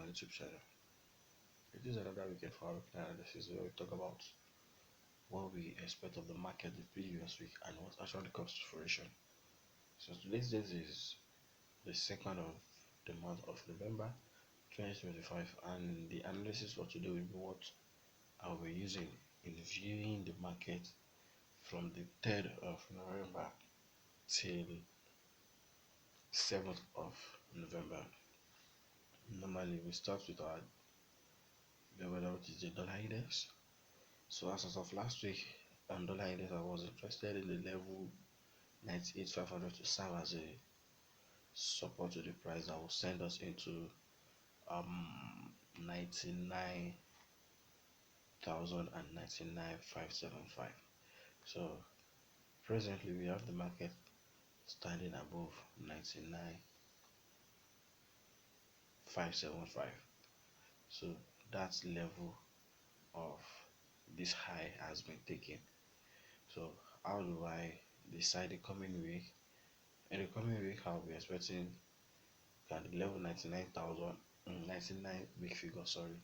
YouTube channel. It is another weekend for our analysis where we talk about what we expect of the market the previous week and what actually comes to fruition. So today's date is the second of the month of November 2025, and the analysis for today will be what I will be using in viewing the market from the 3rd of November till 7th of November. Normally we start with our bellwether, which is the dollar index. So as of last week on dollar index, I was interested in the level 98,500 to serve as a support to the price that will send us into 99,000 and 99,575. So presently we have the market standing above 99,575. So that level of this high has been taken. So how do I decide the coming week? In the coming week, I'll be expecting that the level 99,000, 99 big figure, sorry,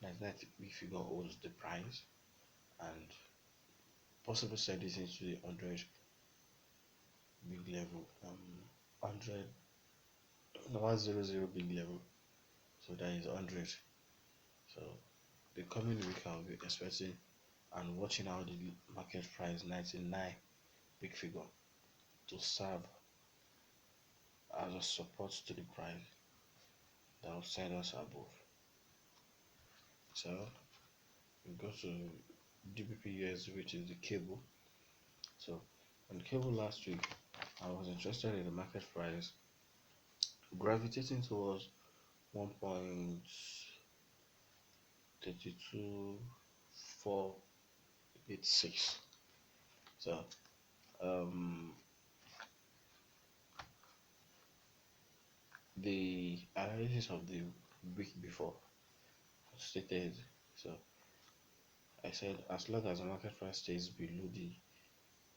99 big figure holds the price, and possibly set this into the 100 big level, 100, 100 big level. So that is 100. So the coming week, I'll be expecting and watching how the market price 99 big figure to serve as a support to the price that will send us above. So we go to DBP which is the cable. So on the cable last week, I was interested in the market price gravitating towards 1.32486. So the analysis of the week before stated, so I said as long as the market price stays below the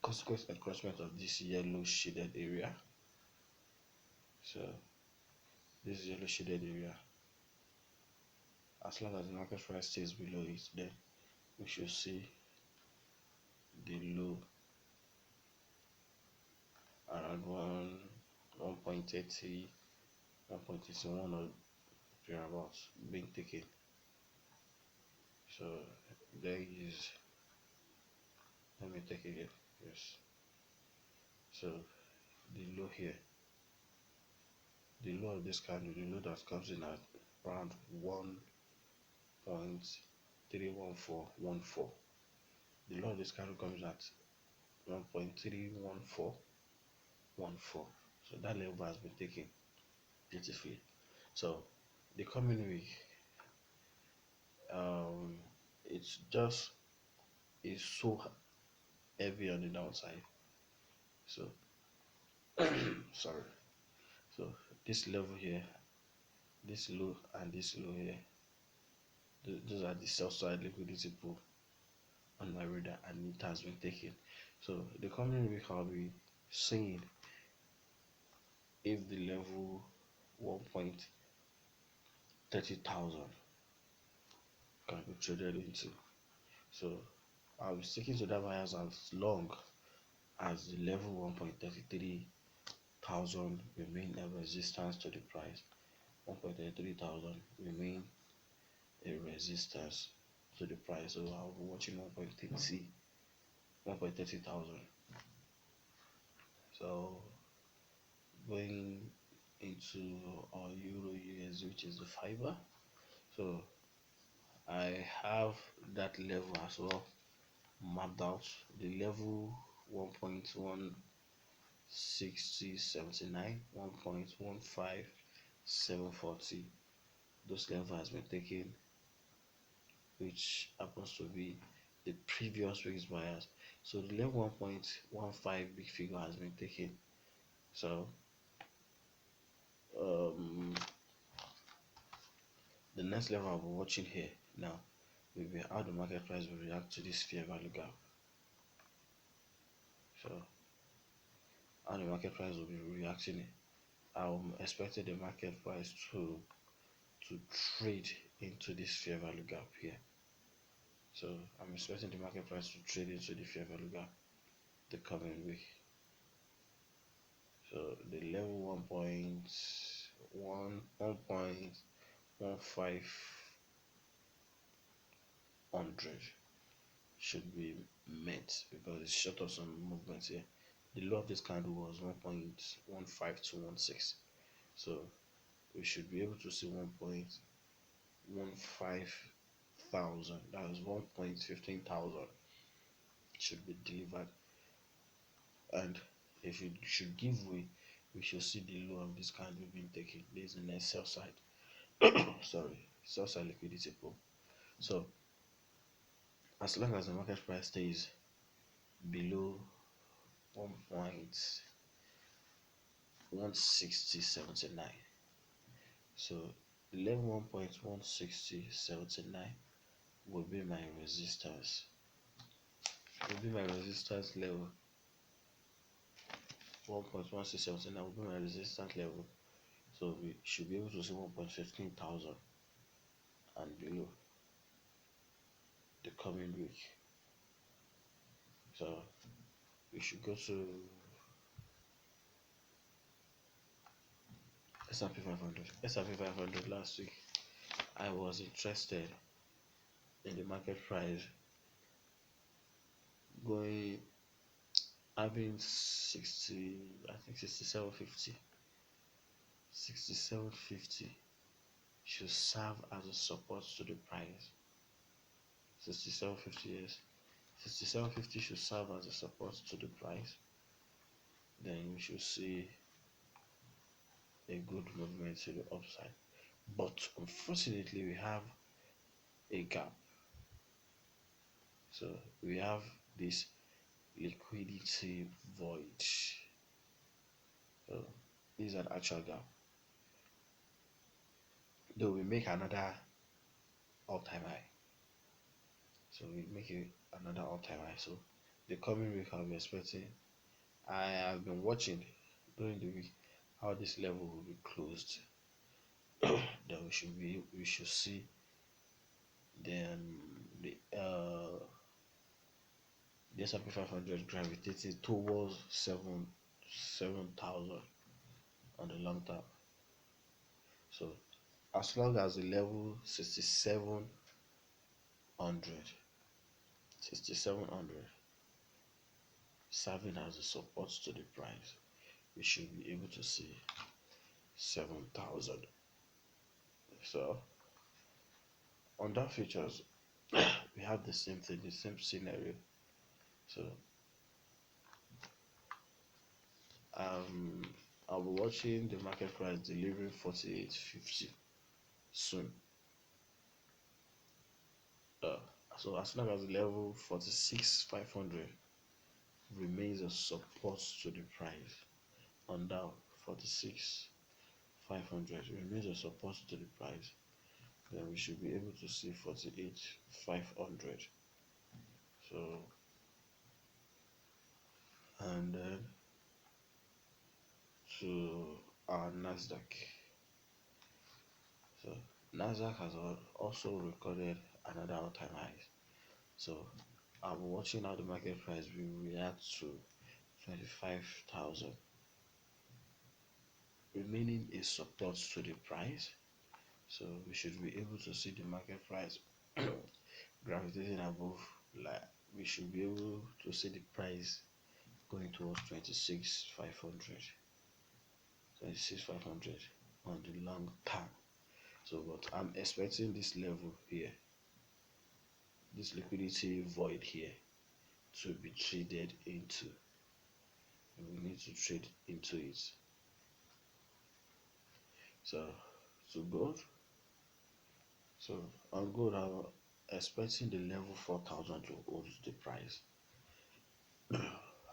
consequence encroachment of this yellow shaded area, so this yellow shaded area, as long as the market price stays below it, then we should see the low around 1.80, 1.81 or thereabouts being taken. So there is, let me take again, yes. So the low here, the low of this candle, the low that comes in at around 1.31414. The low of this candle comes at 1.31414. So that level has been taken beautifully. So the coming week, it's just is so heavy on the downside. So sorry. So this level here, this low and this low here, those are the sell side liquidity pool on my radar, and it has been taken. So the coming week I'll be seeing if the level 1.30,000 can be traded into. So I'll be sticking to that bias as long as the level 1.33,000 remain a resistance to the price. 1.33,000 remain a resistance to the price. So I'll be watching 1.30,000. So going into our Euro US, which is the fiber. So I have that level as well mapped out. The level 1.1679, 1.15740. Those level has been taken, which happens to be the previous week's bias. So the level 1.15 big figure has been taken. So the next level I'll be watching here now will be how the market price will react to this fair value gap. So how the market price will be reacting. I'm expecting the market price to to trade into this fair value gap here. So I'm expecting the market price to trade into the fair value gap the coming week. So the level 1.1500 should be met because it's short of some movements here. The low of this candle was 1.15216. So we should be able to see 1.15 thousand, that is 1.15 thousand should be delivered, and if it should give way, we should see the low of this candle being taken. This is the next sell side. Sorry, sell side liquidity pool. So as long as the market price stays below 1.1679, so level 1.1679 will be my resistance. Level 1.1679 will be my resistance level. So we should be able to see 1.15 thousand and below the coming week. So we should go to S&P 500. S&P 500 last week, I was interested in the market price going, having 60, I think 67.50. 67.50 should serve as a support to the price. 67.50, yes. 67.50 should serve as a support to the price. Then we should see a good movement to the upside. But unfortunately, we have a gap. So we have this liquidity void. So this is an actual gap. Though we make another all-time high. So we make another all-time high. So the coming week I'll be expecting. I have been watching during the week how this level will be closed. Then we should see then the S&P 500 gravitating towards 7,000 on the long term. So as long as the level 6,700 serving as a support to the price, we should be able to see 7,000. So on that features, we have the same thing, the same scenario. So I'll be watching the market price delivering 48.50 soon. So as long as the level 46,500 remains a support to the price, on that 46,500 remains a support to the price, then we should be able to see 48,500. So and then to our Nasdaq. So Nasdaq has also recorded another all-time high. So I'm watching how the market price will react to 25,000, remaining a support to the price. So we should be able to see the market price gravitating above, like we should be able to see the price going towards 26,500 on the long term. So but I'm expecting this level here, this liquidity void here, to be traded into. We need to trade into it. So to gold, so on gold I'm expecting the level 4,000 to hold the price.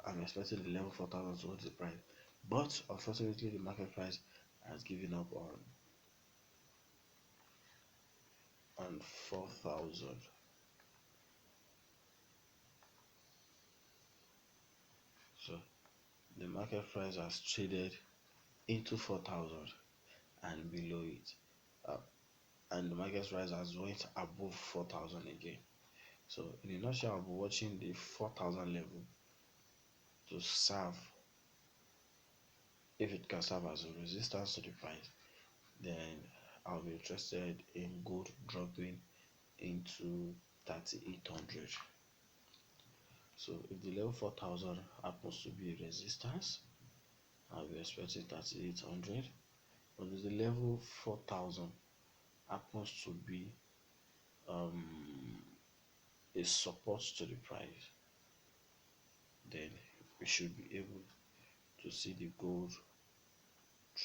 I'm expecting the level 4,000 to hold the price, but unfortunately the market price has given up on 4,000. So the market price has traded into 4,000 and below it. and the market price has went above 4,000 again. So in a nutshell, I'll be watching the 4,000 level to serve. If it can serve as a resistance to the price, then I'll be interested in gold dropping into 3,800. So if the level 4,000 happens to be a resistance, I'll be expecting 3,800. But if the level 4,000 happens to be a support to the price, then we should be able to see the gold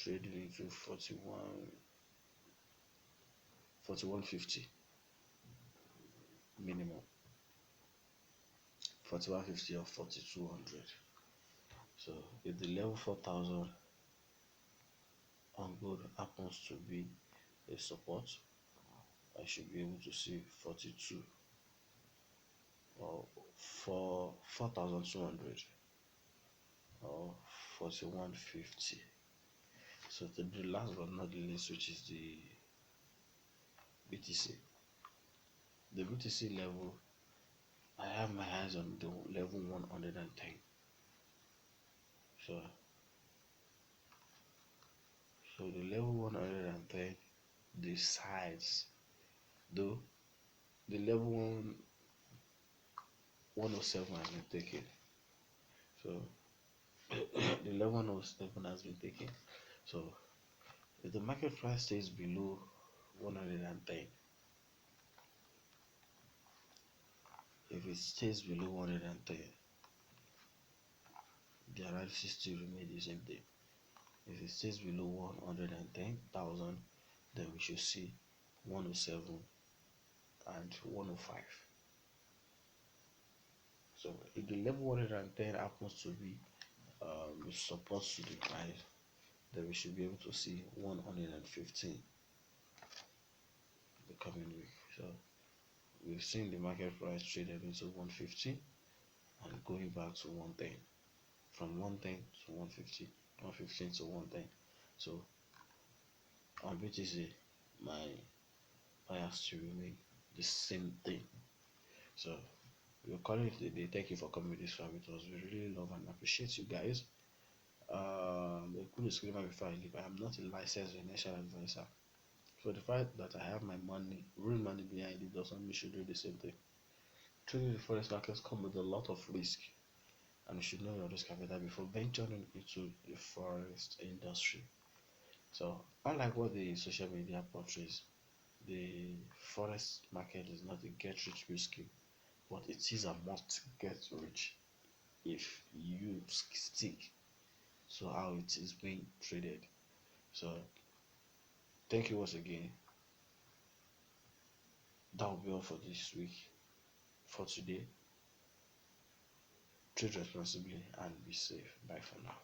trading into 4150 minimum, 4150 or 4200. So if the level 4,000 on gold happens to be a support, I should be able to see 42 or 4,200 or 4150. So the last but not the least, which is the BTC. The BTC level, I have my eyes on the level 110. So the level 110, the size, though the level 107 has been taken. So the level 107 has been taken. So if the market price stays below 110, if it stays below 110, the analysis still remains the same thing. If it stays below 110,000, then we should see 107 and 105. So if the level 110 happens to be support to the price, then we should be able to see 115 the coming week. So we've seen the market price traded into 150 and going back to 110, from 110 to 150, 115 to 110. So on BTC, my bias to remain the same thing. So we're calling it a day. Thank you for coming this far with us. We really love and appreciate you guys. A good disclaimer before I leave: I am not a licensed financial advisor. So the fact that I have my money, real money behind it, doesn't mean you should do the same thing. Trading the forex markets come with a lot of risk, and you should know your risk capital before venturing into the forex industry. So unlike what the social media portrays, the forex market is not a get rich quick scheme, but it is a must get rich if you stick to how it is being traded. So thank you once again. That will be all for this week. For today, trade responsibly and be safe. Bye for now.